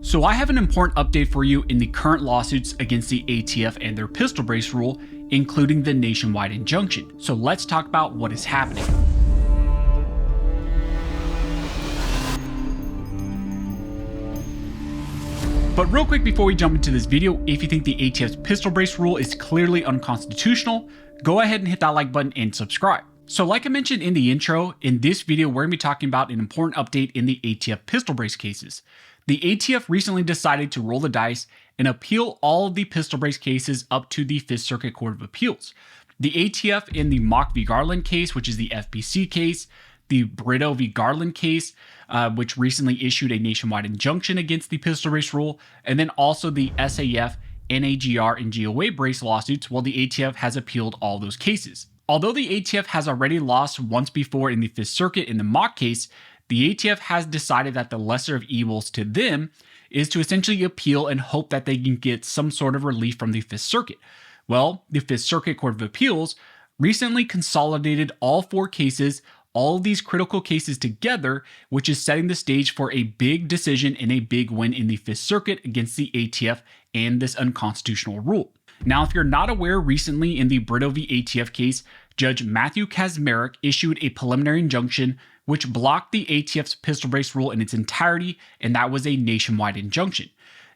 So I have an important update for you in the current lawsuits against the ATF and their pistol brace rule, including the nationwide injunction. So let's talk about what is happening. But real quick before we jump into this video, if you think the ATF's pistol brace rule is clearly unconstitutional, go ahead and hit that like button and subscribe. So like I mentioned in the intro, in this video we're going to be talking about an important update in the ATF pistol brace cases. The ATF recently decided to roll the dice and appeal all of the pistol brace cases up to the Fifth Circuit Court of Appeals. The ATF in the Mock v. Garland case, which is the FPC case, the Brito v. Garland case, which recently issued a nationwide injunction against the pistol brace rule, and then also the SAF, NAGR, and GOA brace lawsuits, while the ATF has appealed all those cases. Although the ATF has already lost once before in the Fifth Circuit in the Mock case, the ATF has decided that the lesser of evils to them is to essentially appeal and hope that they can get some sort of relief from the Fifth Circuit. Well, the Fifth Circuit Court of Appeals recently consolidated all four cases, all of these critical cases together, which is setting the stage for a big decision and a big win in the Fifth Circuit against the ATF and this unconstitutional rule. Now, if you're not aware, recently in the Brito v. ATF case, Judge Matthew Kaczmarek issued a preliminary injunction which blocked the ATF's pistol brace rule in its entirety, and that was a nationwide injunction.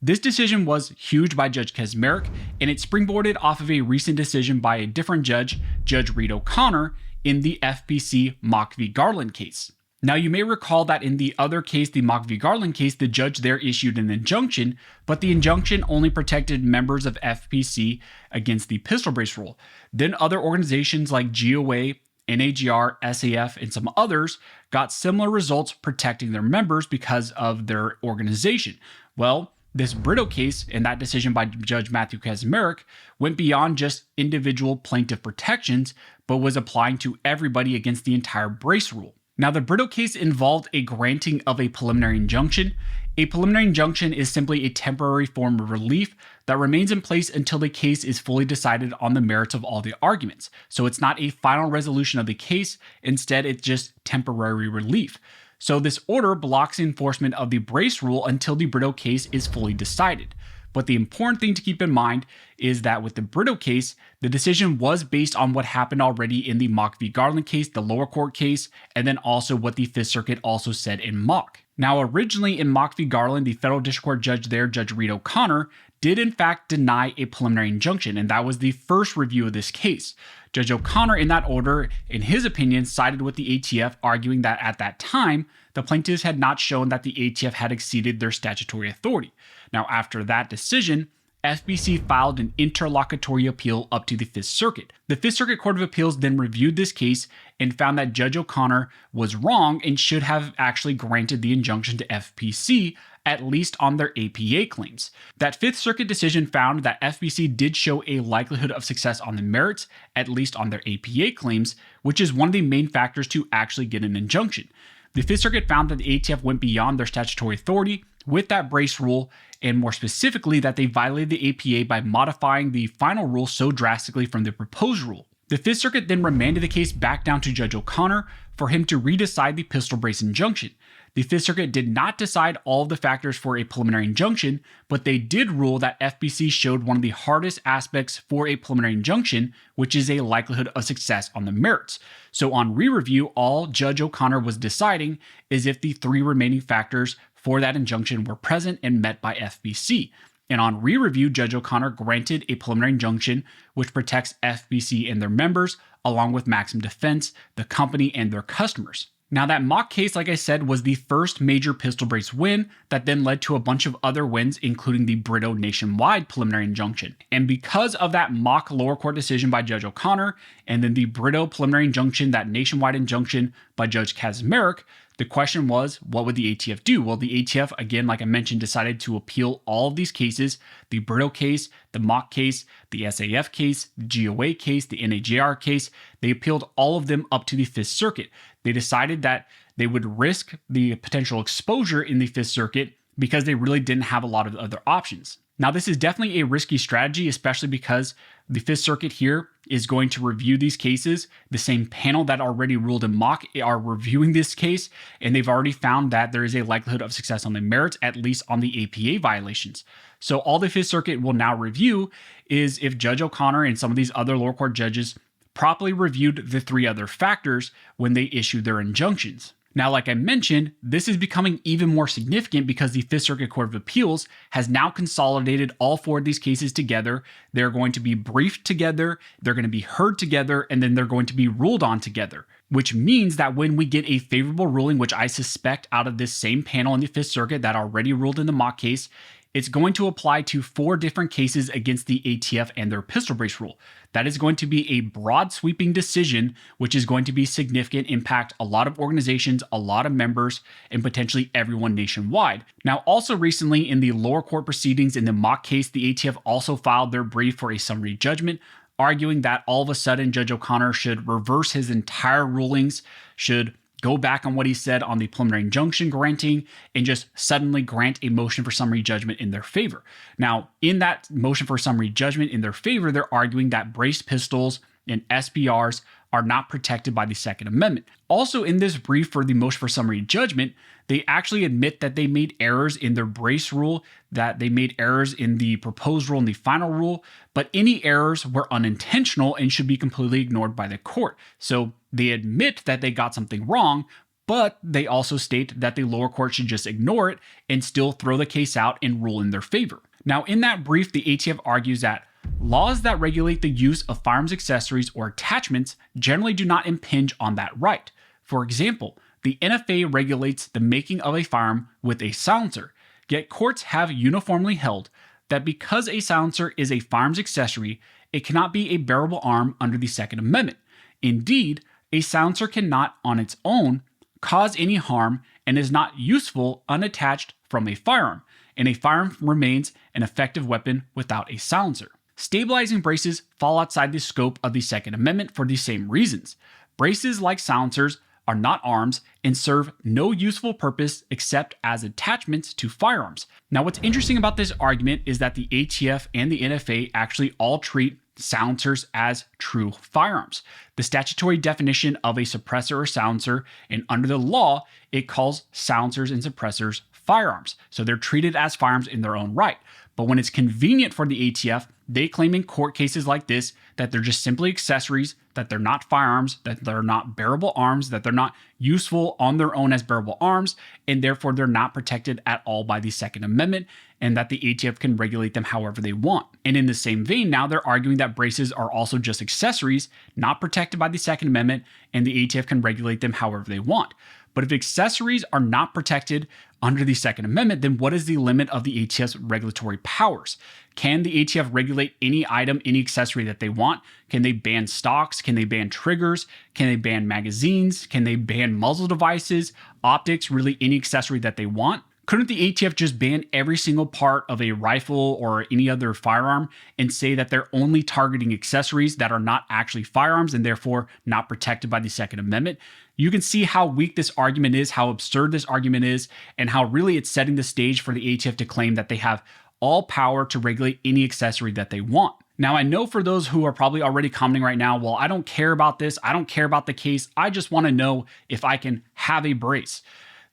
This decision was huge by Judge Kaczmarek, and it springboarded off of a recent decision by a different judge, Judge Reed O'Connor, in the FPC Mock v. Garland case. Now, you may recall that in the other case, the Mock v. Garland case, the judge there issued an injunction, but the injunction only protected members of FPC against the pistol brace rule. Then other organizations like GOA, NAGR, SAF, and some others got similar results protecting their members because of their organization. Well, this Brito case and that decision by Judge Matthew Kaczmarek went beyond just individual plaintiff protections, but was applying to everybody against the entire brace rule. Now, the Brito case involved a granting of a preliminary injunction. A preliminary injunction is simply a temporary form of relief that remains in place until the case is fully decided on the merits of all the arguments. So it's not a final resolution of the case. Instead, it's just temporary relief. So this order blocks enforcement of the brace rule until the Brito case is fully decided. But the important thing to keep in mind is that with the Brito case, the decision was based on what happened already in the Mock v. Garland case, the lower court case, and then also what the Fifth Circuit also said in Mock. Now, originally in Mock v. Garland, the federal district court judge there, Judge Reed O'Connor, did in fact deny a preliminary injunction, and that was the first review of this case. Judge O'Connor, in that order, in his opinion, sided with the ATF, arguing that at that time, the plaintiffs had not shown that the ATF had exceeded their statutory authority. Now, after that decision, FBC filed an interlocutory appeal up to the Fifth Circuit. The Fifth Circuit Court of Appeals then reviewed this case and found that Judge O'Connor was wrong and should have actually granted the injunction to FPC, at least on their APA claims. That Fifth Circuit decision found that FBC did show a likelihood of success on the merits, at least on their APA claims, which is one of the main factors to actually get an injunction. The Fifth Circuit found that the ATF went beyond their statutory authority with that brace rule, and more specifically that they violated the APA by modifying the final rule so drastically from the proposed rule. The Fifth Circuit then remanded the case back down to Judge O'Connor for him to redecide the pistol brace injunction. The Fifth Circuit did not decide all of the factors for a preliminary injunction, but they did rule that FBC showed one of the hardest aspects for a preliminary injunction, which is a likelihood of success on the merits. So on re-review, all Judge O'Connor was deciding is if the three remaining factors for that injunction were present and met by FBC. And on re-review, Judge O'Connor granted a preliminary injunction which protects FBC and their members, along with Maxim Defense, the company, and their customers. Now, that Mock case, like I said, was the first major pistol brace win that then led to a bunch of other wins, including the Brito nationwide preliminary injunction. And because of that Mock lower court decision by Judge O'Connor, and then the Brito preliminary injunction, that nationwide injunction by Judge Kaczmarek, the question was, what would the ATF do? Well, the ATF, again, like I mentioned, decided to appeal all of these cases, the Brito case, the Mock case, the SAF case, the GOA case, the NAGR case. They appealed all of them up to the Fifth Circuit. They decided that they would risk the potential exposure in the Fifth Circuit because they really didn't have a lot of other options. Now, this is definitely a risky strategy, especially because the Fifth Circuit here is going to review these cases. The same panel that already ruled in mock are reviewing this case, and they've already found that there is a likelihood of success on the merits, at least on the APA violations. So all the Fifth Circuit will now review is if Judge O'Connor and some of these other lower court judges properly reviewed the 3 other factors when they issued their injunctions. Now, like I mentioned, this is becoming even more significant because the Fifth Circuit Court of Appeals has now consolidated all 4 of these cases together. They're going to be briefed together, they're going to be heard together, and then they're going to be ruled on together, which means that when we get a favorable ruling, which I suspect out of this same panel in the Fifth Circuit that already ruled in the mock case, it's going to apply to 4 different cases against the ATF and their pistol brace rule. That is going to be a broad sweeping decision, which is going to be significant, impact a lot of organizations, a lot of members, and potentially everyone nationwide. Now, also recently in the lower court proceedings in the mock case, the ATF also filed their brief for a summary judgment, arguing that all of a sudden Judge O'Connor should reverse his entire rulings, should go back on what he said on the preliminary injunction granting, and just suddenly grant a motion for summary judgment in their favor. Now, in that motion for summary judgment in their favor, they're arguing that braced pistols and SBRs are not protected by the Second Amendment. Also, in this brief for the motion for summary judgment, they actually admit that they made errors in their brace rule, that they made errors in the proposed rule and the final rule, but any errors were unintentional and should be completely ignored by the court. So they admit that they got something wrong, but they also state that the lower court should just ignore it and still throw the case out and rule in their favor. Now, in that brief, the ATF argues that laws that regulate the use of firearms accessories or attachments generally do not impinge on that right. For example, the NFA regulates the making of a firearm with a silencer, yet courts have uniformly held that because a silencer is a firearms accessory, it cannot be a bearable arm under the Second Amendment. Indeed, a silencer cannot on its own cause any harm and is not useful unattached from a firearm, and a firearm remains an effective weapon without a silencer. Stabilizing braces fall outside the scope of the Second Amendment for the same reasons. Braces, like silencers, are not arms and serve no useful purpose except as attachments to firearms. Now, what's interesting about this argument is that the ATF and the NFA actually all treat silencers as true firearms. The statutory definition of a suppressor or silencer, and under the law, it calls silencers and suppressors firearms. So they're treated as firearms in their own right. But when it's convenient for the ATF, they claim in court cases like this that they're just simply accessories, that they're not firearms, that they're not bearable arms, that they're not useful on their own as bearable arms, and therefore they're not protected at all by the Second Amendment, and that the ATF can regulate them however they want. And in the same vein, now they're arguing that braces are also just accessories, not protected by the Second Amendment, and the ATF can regulate them however they want. But if accessories are not protected under the Second Amendment, then what is the limit of the ATF's regulatory powers? Can the ATF regulate any item, any accessory that they want? Can they ban stocks? Can they ban triggers? Can they ban magazines? Can they ban muzzle devices, optics, really any accessory that they want? Couldn't the ATF just ban every single part of a rifle or any other firearm and say that they're only targeting accessories that are not actually firearms and therefore not protected by the Second Amendment? You can see how weak this argument is, how absurd this argument is, and how really it's setting the stage for the ATF to claim that they have all power to regulate any accessory that they want. Now, I know for those who are probably already commenting right now, well, I don't care about this, I don't care about the case, I just want to know if I can have a brace.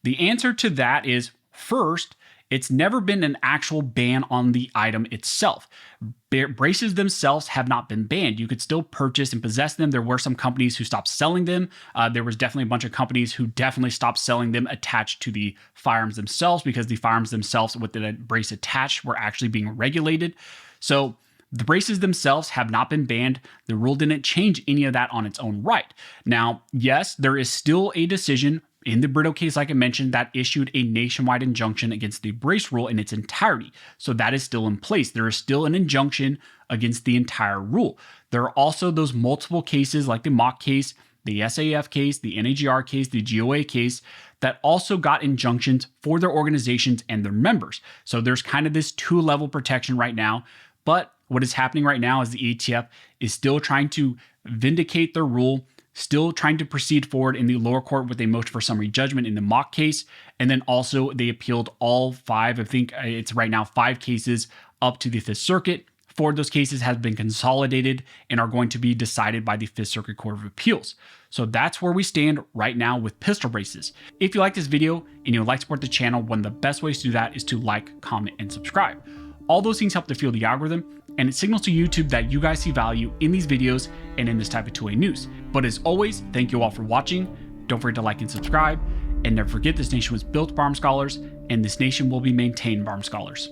The answer to that is, first, it's never been an actual ban on the item itself. Braces themselves have not been banned. You could still purchase and possess them. There were some companies who stopped selling them. There was definitely a bunch of companies who definitely stopped selling them attached to the firearms themselves because the firearms themselves with the brace attached were actually being regulated. So the braces themselves have not been banned. The rule didn't change any of that on its own right. Now, yes, there is still a decision in the Brito case, like I mentioned, that issued a nationwide injunction against the brace rule in its entirety. So that is still in place. There is still an injunction against the entire rule. There are also those multiple cases like the mock case, the SAF case, the NAGR case, the GOA case, that also got injunctions for their organizations and their members. So there's kind of this two-level protection right now. But what is happening right now is the ATF is still trying to vindicate their rule, still trying to proceed forward in the lower court with a motion for summary judgment in the mock case. And then also they appealed all 5, I think it's right now 5 cases up to the 5th Circuit. 4 of those cases have been consolidated and are going to be decided by the 5th Circuit Court of Appeals. So that's where we stand right now with pistol braces. If you like this video and you would like to support the channel, one of the best ways to do that is to like, comment, and subscribe. All those things help to fuel the algorithm, and it signals to YouTube that you guys see value in these videos and in this type of 2A news. But as always, thank you all for watching. Don't forget to like and subscribe, and never forget this nation was built by armed scholars, and this nation will be maintained by armed scholars.